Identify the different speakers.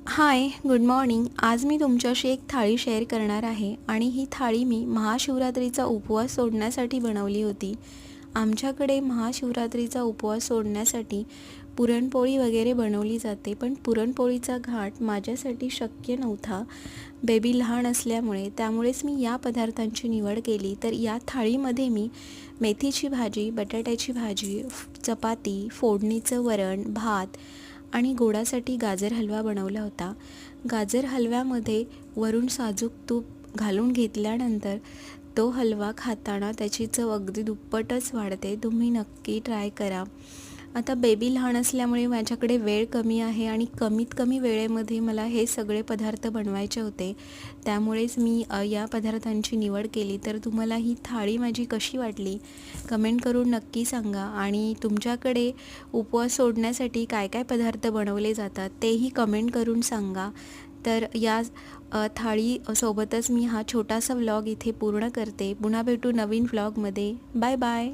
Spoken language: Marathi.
Speaker 1: हाय, गुड मॉर्निंग. आज मी तुमच्याशी एक थाळी शेअर करणार आहे आणि ही थाळी मी महाशिवरात्रीचा उपवास सोडण्यासाठी बनवली होती. आमच्याकडे महाशिवरात्रीचा उपवास सोडण्यासाठी पुरणपोळी वगैरे बनवली जाते, पण पुरणपोळीचा घाट माझ्यासाठी शक्य नव्हता. बेबी लहान असल्यामुळे, त्यामुळेच मी या पदार्थांची निवड केली. तर या थाळीमध्ये मी मेथीची भाजी, बटाट्याची भाजी, चपाती, फोडणीचं वरण, भात आणि गोडासाठी गाजर हलवा बनवला होता. गाजर हलव्यामध्ये वरून साजूक तूप घालून घेतल्यानंतर तो हलवा खाताना त्याची चव अगदी दुप्पटच वाढते. तुम्ही नक्की ट्राय करा. आता बेबी लहान असल्यामुळे माझ्याकडे वेळ कमी आहे आणि कमीत कमी वेळेमध्ये मला हे सगळे पदार्थ बनवायचे होते. त्यामुळेच मी या पदार्थांची निवड केली. तर तुम्हाला ही थाळी माझी कशी वाटली कमेंट करून नक्की सांगा. आणि तुमच्याकडे उपवास सोडण्यासाठी काय काय पदार्थ बनवले जातात तेही कमेंट करून सांगा. तर या थाळी सोबतच मी हा छोटासा व्लॉग इथे पूर्ण करते. पुन्हा भेटू नवीन व्लॉगमध्ये. Bye bye.